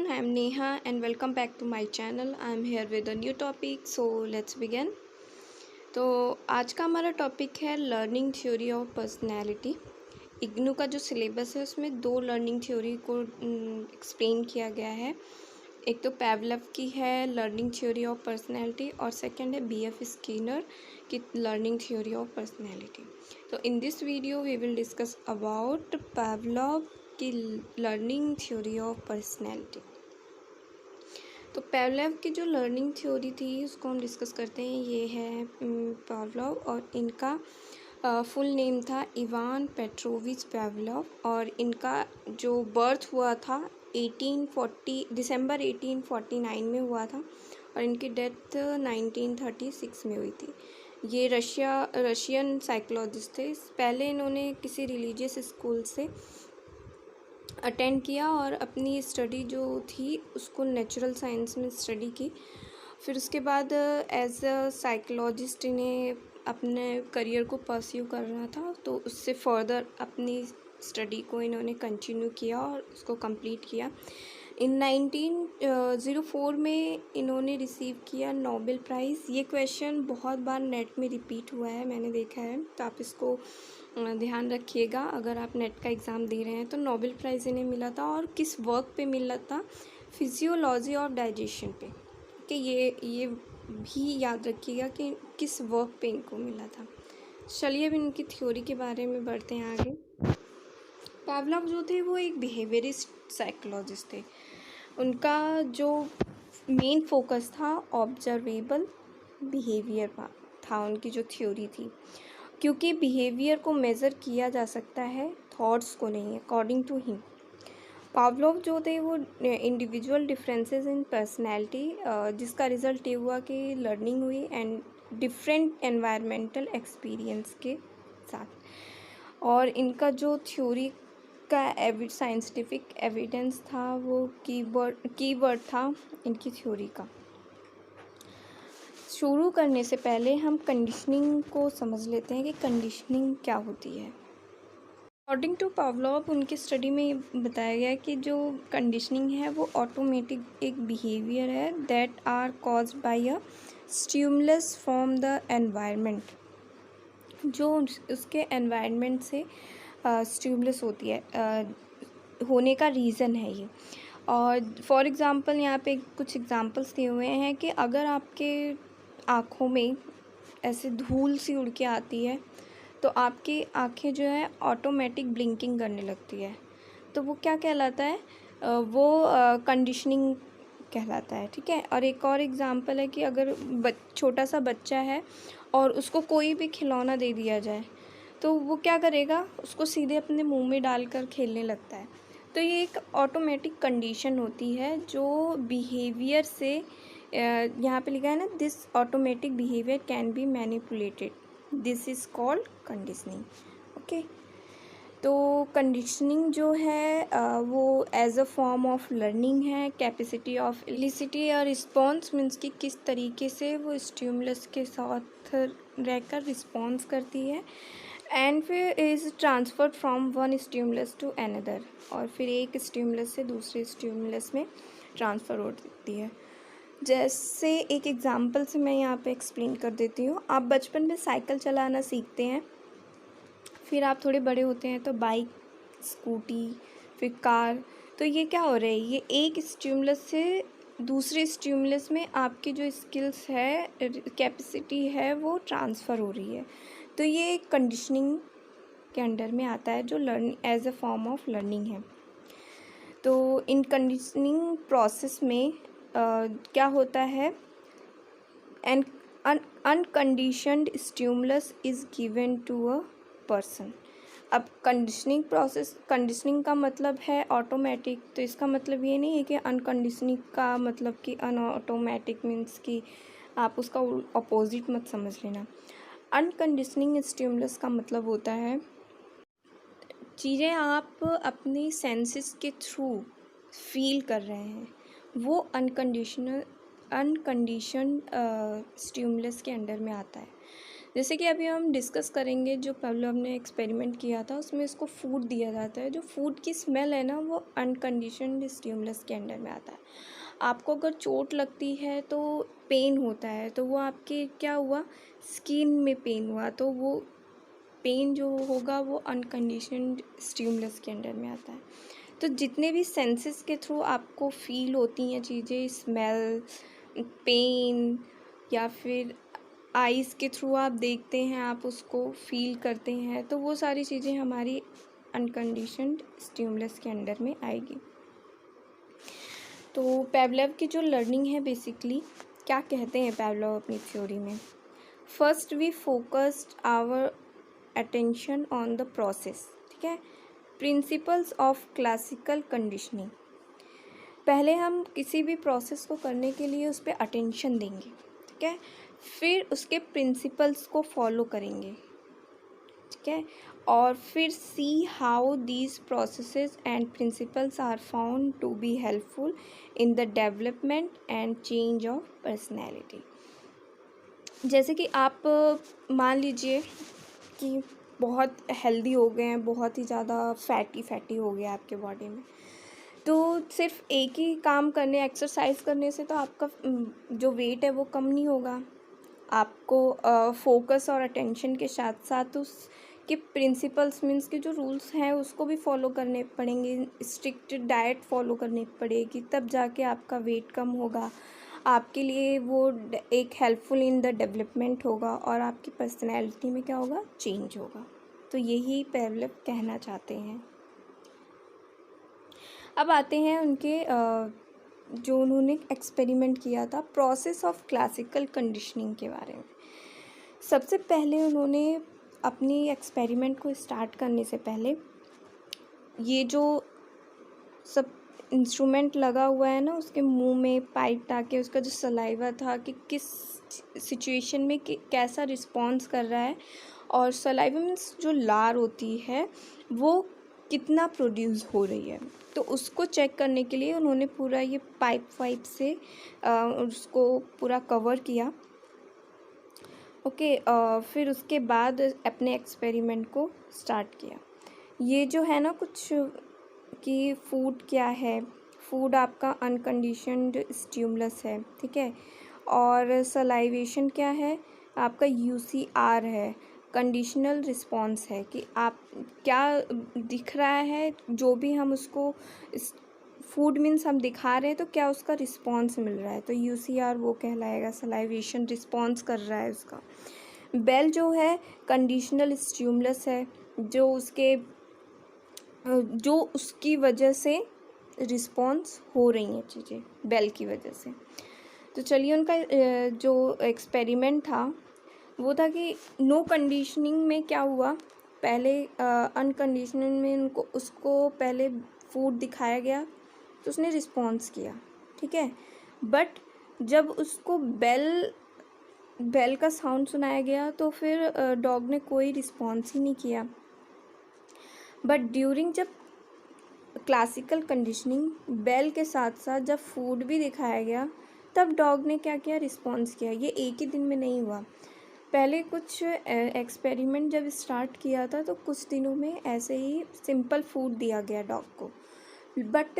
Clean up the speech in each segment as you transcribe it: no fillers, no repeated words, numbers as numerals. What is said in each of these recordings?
everyone, I am Neha and welcome back to my channel. I am here with a new topic, so let's begin. तो आज का हमारा topic है learning theory of personality. IGNOU का जो syllabus है उसमें दो लर्निंग थ्योरी को एक्सप्लेन किया गया है। एक तो पैवलव की है लर्निंग थ्योरी ऑफ पर्सनैलिटी और सेकंड है बीएफ स्किनर की लर्निंग थ्योरी ऑफ पर्सनैलिटी। तो in this video we will discuss about Pavlov की लर्निंग थ्योरी ऑफ पर्सनैलिटी। तो पैवलव की जो लर्निंग थ्योरी थी उसको हम डिस्कस करते हैं। ये है पावलोव और इनका फुल नेम था इवान पेट्रोविच पैवलव और इनका जो बर्थ हुआ था 1840 दिसंबर 1849 में हुआ था और इनकी डेथ 1936 में हुई थी। ये रशियन साइकोलॉजिस्ट थे। पहले इन्होंने किसी रिलीजियस स्कूल से अटेंड किया और अपनी स्टडी जो थी उसको नेचुरल साइंस में स्टडी की। फिर उसके बाद एज अ साइकोलॉजिस्ट इन्हें अपने करियर को परस्यू करना था, तो उससे फर्दर अपनी स्टडी को इन्होंने कंटिन्यू किया और उसको कंप्लीट किया। इन 1904 में इन्होंने रिसीव किया नोबेल प्राइज़। ये क्वेश्चन बहुत बार नेट में रिपीट हुआ है, मैंने देखा है, तो आप इसको ध्यान रखिएगा। अगर आप नेट का एग्ज़ाम दे रहे हैं तो नोबेल प्राइज़ इन्हें मिला था और किस वर्क पे मिला था, फिजियोलॉजी ऑफ डाइजेशन पे। कि ये भी याद रखिएगा कि किस वर्क पे इनको मिला था। चलिए अब इनकी थ्योरी के बारे में बढ़ते हैं आगे। पावलोव जो थे वो एक बिहेवियरिस्ट साइकोलॉजिस्ट थे। उनका जो मेन फोकस था ऑब्जर्वेबल बिहेवियर था, उनकी जो थ्योरी थी, क्योंकि बिहेवियर को मेज़र किया जा सकता है, थॉट्स को नहीं, अकॉर्डिंग टू हिम। पावलोव जो थे वो इंडिविजुअल डिफरेंसेस इन पर्सनैलिटी, जिसका रिज़ल्ट ये हुआ कि लर्निंग हुई एंड डिफरेंट एनवायरमेंटल एक्सपीरियंस के साथ। और इनका जो थ्योरी का साइंटिफिक एविडेंस था वो कीवर्ड था इनकी थ्योरी का। शुरू करने से पहले हम कंडीशनिंग को समझ लेते हैं कि कंडीशनिंग क्या होती है। अकॉर्डिंग टू पावलोव उनकी स्टडी में बताया गया कि जो कंडीशनिंग है वो ऑटोमेटिक एक बिहेवियर है that are caused by a stimulus from the environment, जो उसके एनवायरनमेंट से स्टिमुलस होती है, होने का रीज़न है ये। और फॉर एग्ज़ाम्पल यहाँ पे कुछ एग्ज़ाम्पल्स दिए हुए हैं कि अगर आपके आँखों में ऐसे धूल सी उड़ के आती है तो आपकी आँखें जो है ऑटोमेटिक ब्लिंकिंग करने लगती है, तो वो क्या कहलाता है, वो कंडीशनिंग कहलाता है। ठीक है। और एक और एग्ज़ाम्पल है कि अगर छोटा सा बच्चा है और उसको कोई भी खिलौना दे दिया जाए तो वो क्या करेगा, उसको सीधे अपने मुंह में डालकर खेलने लगता है। तो ये एक ऑटोमेटिक कंडीशन होती है जो बिहेवियर से, यहाँ पे लिखा है ना, this automatic behaviour can be manipulated, this is called conditioning. Okay. तो कंडीशनिंग जो है वो as a form of learning है, कैपेसिटी ऑफ एलिसिटी या रिस्पॉन्स, मीन्स कि किस तरीके से वो स्टिमुलस के साथ रहकर रिस्पॉन्स करती है, एंड फिर is transferred from one stimulus to another, और फिर एक स्टिमुलस से दूसरे स्टिमुलस में ट्रांसफ़र होती है। जैसे एक एग्ज़ाम्पल से मैं यहाँ पे एक्सप्लेन कर देती हूँ। आप बचपन में साइकिल चलाना सीखते हैं, फिर आप थोड़े बड़े होते हैं तो बाइक, स्कूटी, फिर कार। तो ये क्या हो रहा है, ये एक स्टिमुलस से दूसरे स्टिमुलस में आपकी जो स्किल्स है, कैपेसिटी है, वो ट्रांसफ़र हो रही है। तो ये कंडीशनिंग के अंडर में आता है जो learn as a form of learning है। तो इन कंडीशनिंग प्रोसेस में क्या होता है, an unconditioned stimulus is given to a person. अब कंडीशनिंग का मतलब है ऑटोमेटिक, तो इसका मतलब ये नहीं है कि अनकंडीशनिंग का मतलब कि अनऑटोमेटिक मीन्स कि आप उसका अपोजिट मत समझ लेना। अनकंडीशनिंग स्टिमुलस का मतलब होता है चीज़ें आप अपनी सेंसेस के थ्रू फील कर रहे हैं, वो अनकंडीशनड स्टिमुलस के अंडर में आता है। जैसे कि अभी हम डिस्कस करेंगे, जो पावलोव ने एक्सपेरिमेंट किया था उसमें इसको फूड दिया जाता है। जो फूड की स्मेल है ना, वो अनकंडीशनड स्टिमुलस के अंडर में आता है। आपको अगर चोट लगती है तो पेन होता है, तो वो आपके क्या हुआ, स्किन में पेन हुआ, तो वो पेन जो होगा वो अनकंडीशनड स्टिमुलस के अंडर में आता है। तो जितने भी सेंसेस के थ्रू आपको फील होती हैं चीज़ें, स्मेल, पेन, या फिर आइज़ के थ्रू आप देखते हैं, आप उसको फील करते हैं, तो वो सारी चीज़ें हमारी अनकंडीशनड स्टिमुलस के अंडर में आएगी। तो पावलोव की जो लर्निंग है, बेसिकली क्या कहते हैं पावलोव अपनी थ्योरी में, first we focused our attention on the process. ठीक है, प्रिंसिपल्स ऑफ क्लासिकल कंडीशनिंग। पहले हम किसी भी प्रोसेस को करने के लिए उस पर अटेंशन देंगे, ठीक है, फिर उसके प्रिंसिपल्स को फॉलो करेंगे, ठीक है, और फिर see how these processes and principles are found to be helpful in the development and change of personality. जैसे कि आप मान लीजिए कि बहुत हेल्दी हो गए हैं, बहुत ही ज़्यादा फैटी हो गया आपके बॉडी में, तो सिर्फ एक ही काम करने, एक्सरसाइज करने से तो आपका जो वेट है वो कम नहीं होगा। आपको फोकस और अटेंशन के साथ साथ उसके प्रिंसिपल्स, मीन्स के जो रूल्स हैं उसको भी फॉलो करने पड़ेंगे, स्ट्रिक्ट डाइट फॉलो करनी पड़ेगी, तब जाके आपका वेट कम होगा, आपके लिए वो एक हेल्पफुल इन द डेवलपमेंट होगा, और आपकी पर्सनैलिटी में क्या होगा, चेंज होगा। तो यही पावलोव कहना चाहते हैं। अब आते हैं उनके जो उन्होंने एक्सपेरिमेंट किया था, प्रोसेस ऑफ क्लासिकल कंडीशनिंग के बारे में। सबसे पहले उन्होंने अपनी एक्सपेरिमेंट को स्टार्ट करने से पहले ये जो सब इंस्ट्रूमेंट लगा हुआ है ना, उसके मुंह में पाइप ताकि उसका जो सलाइवा था कि किस सिचुएशन में कैसा रिस्पॉन्स कर रहा है, और सलाइवा मीन्स जो लार होती है वो कितना प्रोड्यूस हो रही है, तो उसको चेक करने के लिए उन्होंने पूरा ये पाइप से उसको पूरा कवर किया। ओके, फिर उसके बाद अपने एक्सपेरिमेंट को स्टार्ट किया। ये जो है ना कुछ कि फूड क्या है, फूड आपका अनकंडीशनड स्टिमुलस है, ठीक है, और सलाइवेशन क्या है, आपका यूसीआर है, कंडीशनल रिस्पॉन्स है, कि आप क्या दिख रहा है, जो भी हम उसको फूड मीन्स हम दिखा रहे हैं तो क्या उसका रिस्पॉन्स मिल रहा है, तो यूसीआर वो कहलाएगा, सलाइवेशन रिस्पॉन्स कर रहा है उसका। बेल जो है कंडीशनल स्टिमुलस है, जो उसकी वजह से रिस्पॉन्स हो रही हैं चीज़ें बेल की वजह से। तो चलिए, उनका जो एक्सपेरिमेंट था वो था कि नो कंडीशनिंग में क्या हुआ, पहले अनकंडीशनिंग में उसको पहले फूड दिखाया गया तो उसने रिस्पॉन्स किया, ठीक है, बट जब उसको बेल का साउंड सुनाया गया तो फिर डॉग ने कोई रिस्पॉन्स ही नहीं किया। बट ड्यूरिंग जब क्लासिकल कंडीशनिंग बेल के साथ साथ जब फूड भी दिखाया गया, तब डॉग ने क्या किया, रिस्पॉन्स किया। ये एक ही दिन में नहीं हुआ, पहले कुछ एक्सपेरिमेंट जब स्टार्ट किया था तो कुछ दिनों में ऐसे ही सिंपल फूड दिया गया डॉग को, बट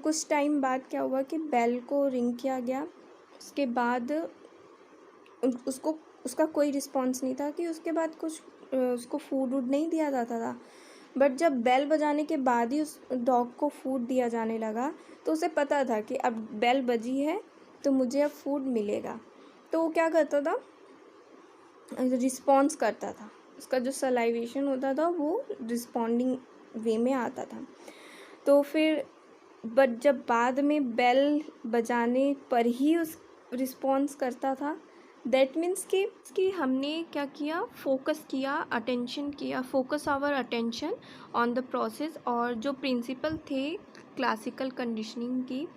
कुछ टाइम बाद क्या हुआ कि बेल को रिंग किया गया, उसके बाद उसका कोई रिस्पॉन्स नहीं था, कि उसके बाद कुछ उसको फूड वूड नहीं दिया जाता था। बट जब बेल बजाने के बाद ही उस डॉग को फूड दिया जाने लगा, तो उसे पता था कि अब बेल बजी है तो मुझे अब फूड मिलेगा, तो वो क्या करता था, रिस्पॉन्स करता था, उसका जो सलाइवेशन होता था वो रिस्पॉन्डिंग वे में आता था। तो फिर बट जब बाद में बेल बजाने पर ही उस रिस्पॉन्स करता था, दैट मीन्स कि हमने क्या किया, फोकस किया, अटेंशन किया, focus our attention on the process, और जो प्रिंसिपल थे क्लासिकल कंडीशनिंग की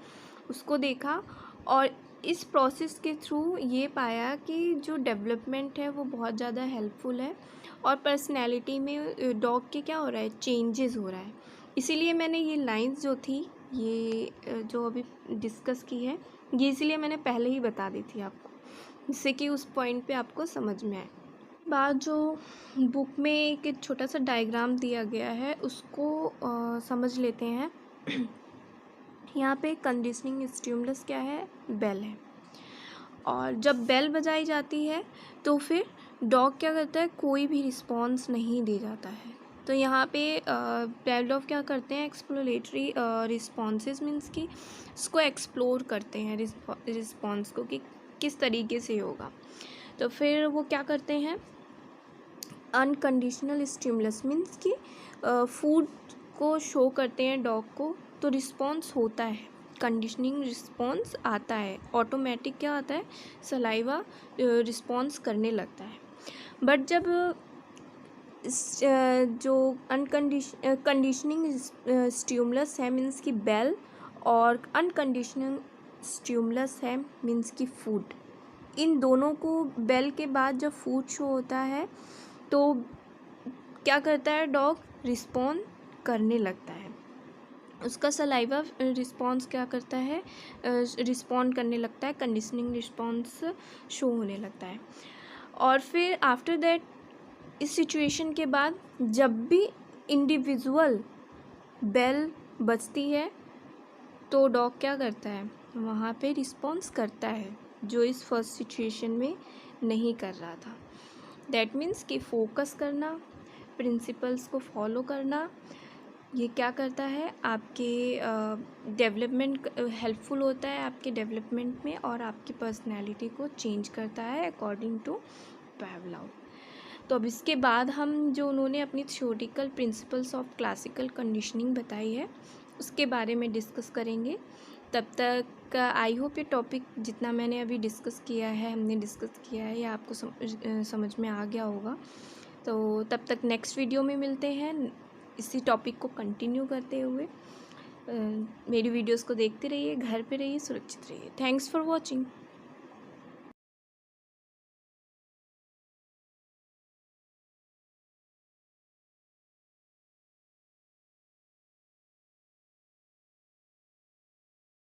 उसको देखा, और इस प्रोसेस के थ्रू ये पाया कि जो डेवलपमेंट है वो बहुत ज़्यादा हेल्पफुल है, और पर्सनैलिटी में डॉग के क्या हो रहा है, चेंजेस हो रहा है। इसीलिए मैंने ये लाइंस जो थी, ये जो अभी डिस्कस की है, ये इसीलिए मैंने पहले ही बता दी थी आपको, जिससे कि उस पॉइंट पे आपको समझ में आए। बाद जो बुक में एक छोटा सा डायग्राम दिया गया है उसको समझ लेते हैं। यहाँ पे कंडीशनिंग स्टिमुलस क्या है, बेल है। और जब बेल बजाई जाती है तो फिर डॉग क्या करता है, कोई भी रिस्पॉन्स नहीं दे जाता है। तो यहाँ पे पैवलोव क्या करते हैं, एक्सप्लोरेटरी रिस्पॉन्सेस मीन्स कि इसको एक्सप्लोर करते हैं रिस्पॉन्स को कि किस तरीके से होगा। तो फिर वो क्या करते हैं, अनकंडीशनल स्टिमुलस मीन्स कि फूड को शो करते हैं डॉग को, तो रिस्पॉन्स होता है, कंडीशनिंग रिस्पॉन्स आता है, ऑटोमेटिक क्या आता है, सलाइवा रिस्पॉन्स करने लगता है। बट जब जो कंडीशनिंग स्टिमुलस है मीन्स की बेल, और अनकंडीशनल स्टिमुलस है मीन्स की फूड, इन दोनों को बेल के बाद जब फूड शो होता है तो क्या करता है, डॉग रिस्पॉन्ड करने लगता है, उसका सलाइवा रिस्पॉन्स क्या करता है, रिस्पॉन्ड करने लगता है, कंडीशनिंग रिस्पॉन्स शो होने लगता है। और फिर आफ्टर दैट, इस सिचुएशन के बाद जब भी इंडिविजुअल बेल बजती है तो डॉग क्या करता है, वहाँ पे रिस्पॉन्स करता है, जो इस फर्स्ट सिचुएशन में नहीं कर रहा था। दैट मीन्स कि फोकस करना, प्रिंसिपल्स को फॉलो करना, ये क्या करता है, आपके डेवलपमेंट हेल्पफुल होता है आपके डेवलपमेंट में, और आपकी पर्सनैलिटी को चेंज करता है अकॉर्डिंग टू पैवलोव। तो अब इसके बाद हम जो उन्होंने अपनी theoretical principles of classical conditioning बताई है उसके बारे में डिस्कस करेंगे। तब तक आई होप ये टॉपिक जितना मैंने अभी डिस्कस किया है, हमने डिस्कस किया है, ये आपको समझ में आ गया होगा। तो तब तक नेक्स्ट वीडियो में मिलते हैं इसी टॉपिक को कंटिन्यू करते हुए। मेरी वीडियोस को देखते रहिए, घर पे रहिए, सुरक्षित रहिए। Thanks for watching.